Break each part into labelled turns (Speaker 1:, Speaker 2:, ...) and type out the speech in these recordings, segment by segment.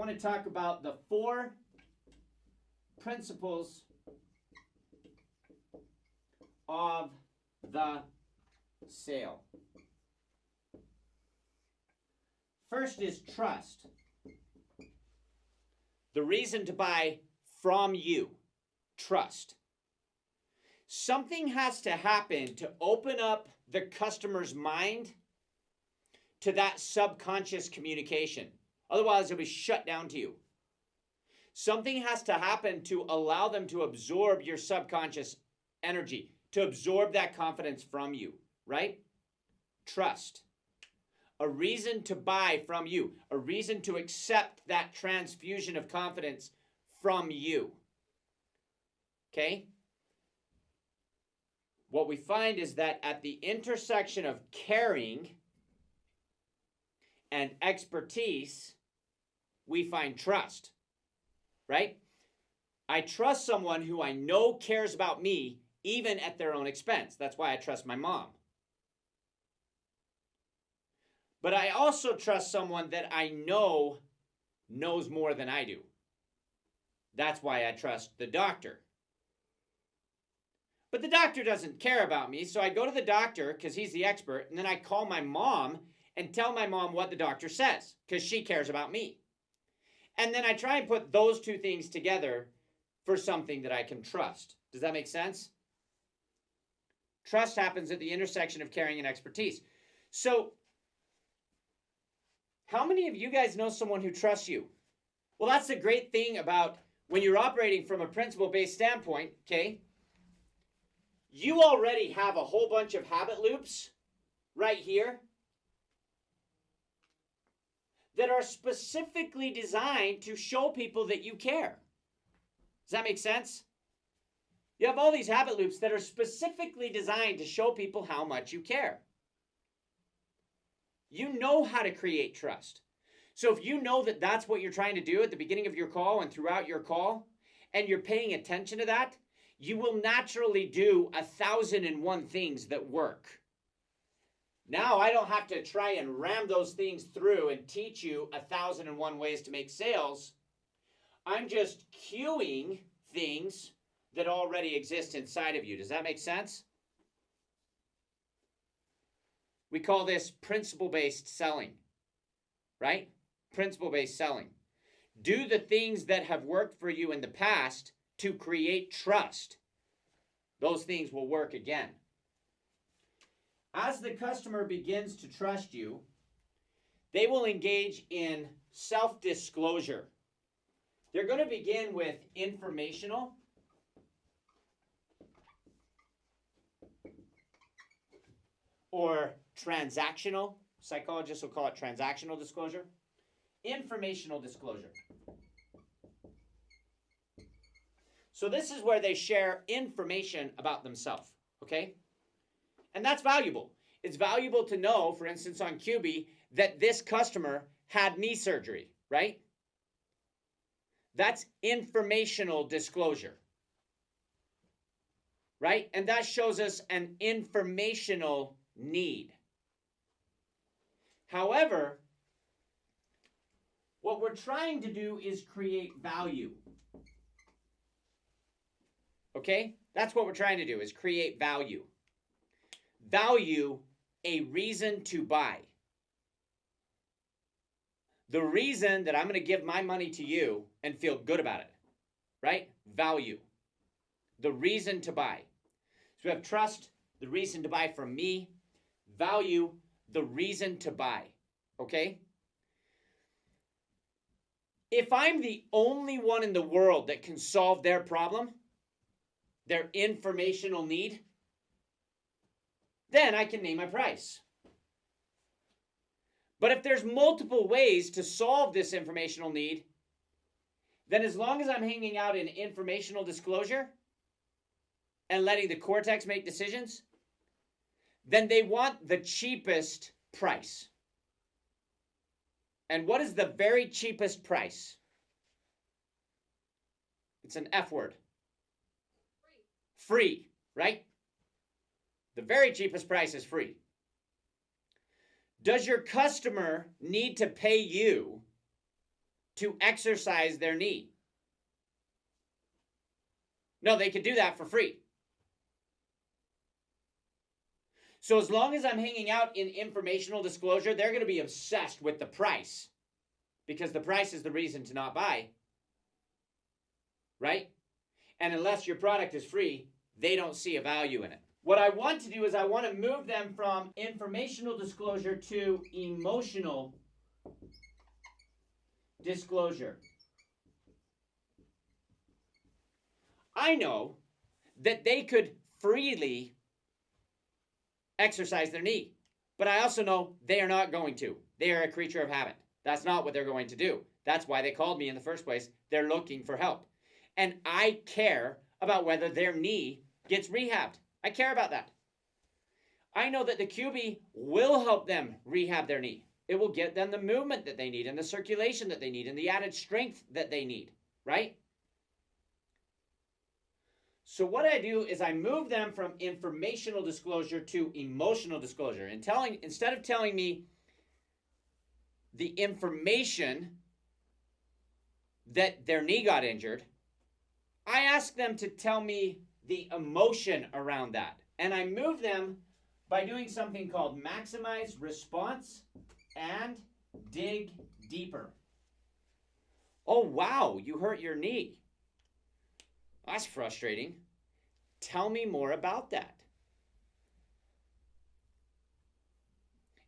Speaker 1: want to talk about the 4 principles of the sale. First is trust. The reason to buy from you. Trust. Something has to happen to open up the customer's mind to that subconscious communication. Otherwise, it'll be shut down to you. Something has to happen to allow them to absorb your subconscious energy, to absorb that confidence from you, right? Trust. A reason to buy from you, a reason to accept that transfusion of confidence from you. Okay? What we find is that at the intersection of caring and expertise, we find trust, right? I trust someone who I know cares about me, even at their own expense. That's why I trust my mom. But I also trust someone that I know knows more than I do. That's why I trust the doctor. But the doctor doesn't care about me, so I go to the doctor because he's the expert, and then I call my mom and tell my mom what the doctor says because she cares about me. And then I try and put those two things together for something that I can trust. Does that make sense? Trust happens at the intersection of caring and expertise. So, how many of you guys know someone who trusts you? Well, that's the great thing about when you're operating from a principle-based standpoint, okay? You already have a whole bunch of habit loops right here that are specifically designed to show people that you care. Does that make sense? You have all these habit loops that are specifically designed to show people how much you care. You know how to create trust. So if you know that that's what you're trying to do at the beginning of your call and throughout your call, and you're paying attention to that, you will naturally do 1,001 things that work. Now I don't have to try and ram those things through and teach you 1,001 ways to make sales. I'm just cueing things that already exist inside of you. Does that make sense? We call this principle-based selling, right? Principle-based selling. Do the things that have worked for you in the past to create trust. Those things will work again. As the customer begins to trust you, they will engage in self-disclosure. They're going to begin with informational or transactional. Psychologists will call it transactional disclosure. Informational disclosure. So this is where they share information about themselves, okay? And that's valuable. It's valuable to know, for instance, on QB, that this customer had knee surgery, right? That's informational disclosure, right? And that shows us an informational need. However, what we're trying to do is create value. Okay? That's what we're trying to do, is create value. Value, a reason to buy. The reason that I'm going to give my money to you and feel good about it, right? Value. The reason to buy. So we have trust, the reason to buy from me. Value, the reason to buy. Okay? If I'm the only one in the world that can solve their problem, their informational need, then I can name a price. But if there's multiple ways to solve this informational need, then as long as I'm hanging out in informational disclosure and letting the cortex make decisions, then they want the cheapest price. And what is the very cheapest price? It's an F word. Free, right? The very cheapest price is free. Does your customer need to pay you to exercise their need. No, they could do that for free. So as long as I'm hanging out in informational disclosure, they're going to be obsessed with the price because the price is the reason to not buy, right? And unless your product is free, they don't see a value in it. What I want to do is I want to move them from informational disclosure to emotional disclosure. I know that they could freely exercise their need, but I also know they are not going to. They are a creature of habit. That's not what they're going to do. That's why they called me in the first place. They're looking for help. And I care about whether their knee gets rehabbed. I care about that. I know that the QB will help them rehab their knee. It will get them the movement that they need and the circulation that they need and the added strength that they need, right? So what I do is I move them from informational disclosure to emotional disclosure. And instead of telling me the information that their knee got injured, I ask them to tell me the emotion around that. And I move them by doing something called maximize response and dig deeper. Oh, wow, you hurt your knee. That's frustrating. Tell me more about that.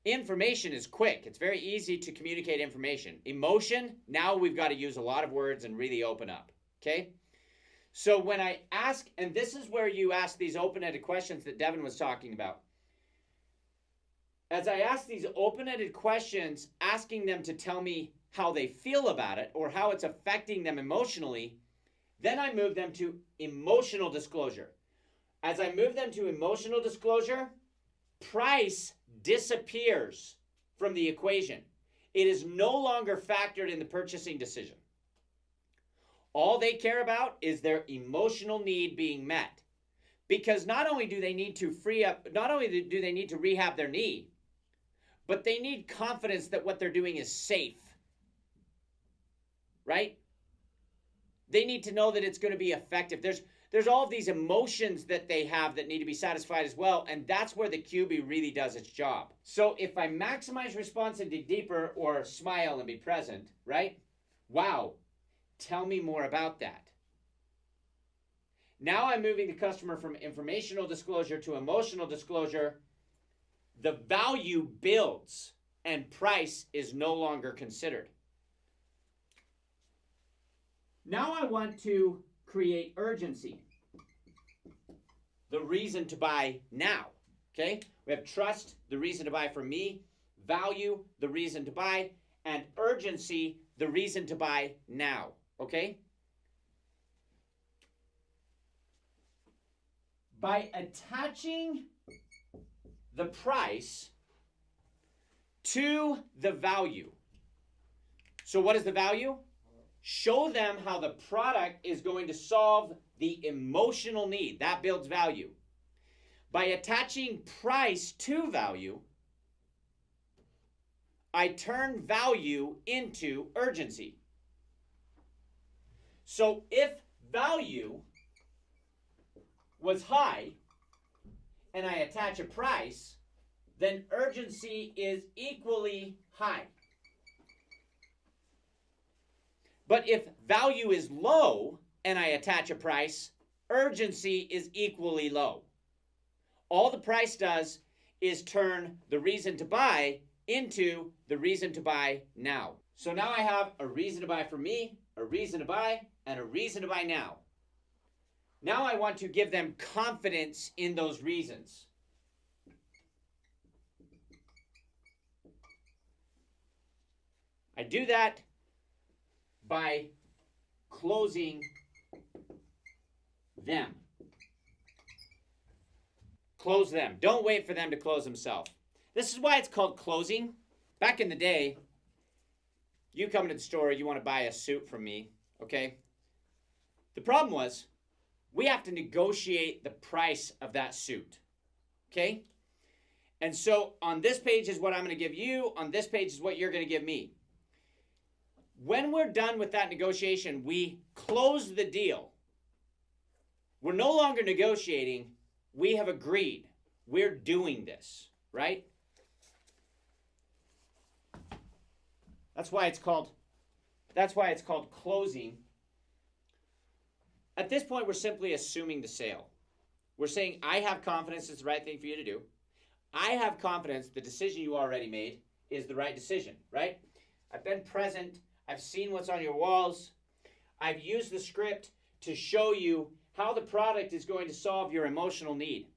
Speaker 1: Information is quick. It's very easy to communicate information. Emotion, now we've got to use a lot of words and really open up. Okay? So when I ask, and this is where you ask these open-ended questions that Devin was talking about. As I ask these open-ended questions, asking them to tell me how they feel about it or how it's affecting them emotionally, then I move them to emotional disclosure. As I move them to emotional disclosure, price disappears from the equation. It is no longer factored in the purchasing decision. All they care about is their emotional need being met. Because not only do they need to do they need to rehab their knee, but they need confidence that what they're doing is safe. Right? They need to know that it's going to be effective. There's all of these emotions that they have that need to be satisfied as well, and that's where the QB really does its job. So if I maximize response and dig deeper or smile and be present, right? Wow, tell me more about that. Now I'm moving the customer from informational disclosure to emotional disclosure. The value builds and price is no longer considered. Now I want to create urgency. The reason to buy now. Okay? We have trust, the reason to buy from me, value, the reason to buy, and urgency, the reason to buy now. Okay? By attaching the price to the value. So what is the value? Show them how the product is going to solve the emotional need. That builds value. By attaching price to value, I turn value into urgency. So if value was high and I attach a price, then urgency is equally high. But if value is low and I attach a price, urgency is equally low. All the price does is turn the reason to buy into the reason to buy now. So now I have a reason to buy for me, a reason to buy, and a reason to buy now. Now I want to give them confidence in those reasons. I do that by closing them. Close them. Don't wait for them to close themselves. This is why it's called closing. Back in the day, you come into the store, you want to buy a suit from me, okay? The problem was, we have to negotiate the price of that suit, okay? And so on this page is what I'm going to give you. On this page is what you're going to give me. When we're done with that negotiation, we close the deal. We're no longer negotiating. We have agreed. We're doing this, right? That's why it's called closing. At this point, we're simply assuming the sale. We're saying, I have confidence it's the right thing for you to do. I have confidence the decision you already made is the right decision, right? I've been present. I've seen what's on your walls. I've used the script to show you how the product is going to solve your emotional need.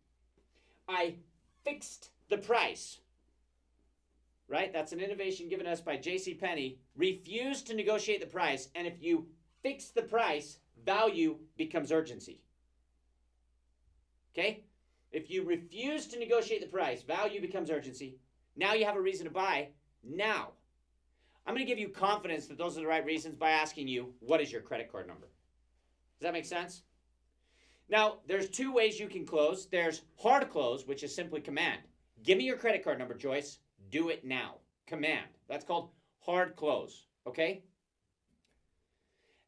Speaker 1: I fixed the price, right? That's an innovation given us by JCPenney. Refuse to negotiate the price, and if you fix the price, value becomes urgency. Okay? If you refuse to negotiate the price, value becomes urgency. Now you have a reason to buy. Now, I'm going to give you confidence that those are the right reasons by asking you, what is your credit card number? Does that make sense? Now, there's two ways you can close. There's hard close, which is simply command. Give me your credit card number, Joyce. Do it now. Command. That's called hard close. Okay?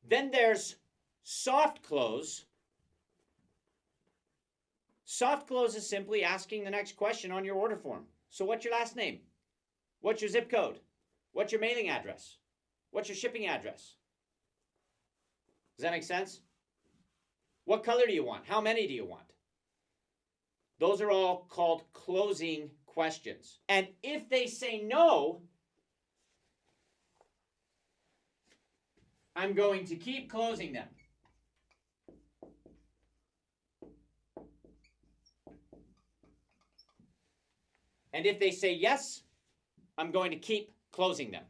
Speaker 1: Then there's soft close. Soft close is simply asking the next question on your order form. So what's your last name? What's your zip code? What's your mailing address? What's your shipping address? Does that make sense? What color do you want? How many do you want? Those are all called closing questions. And if they say no, I'm going to keep closing them. And if they say yes, I'm going to keep closing them.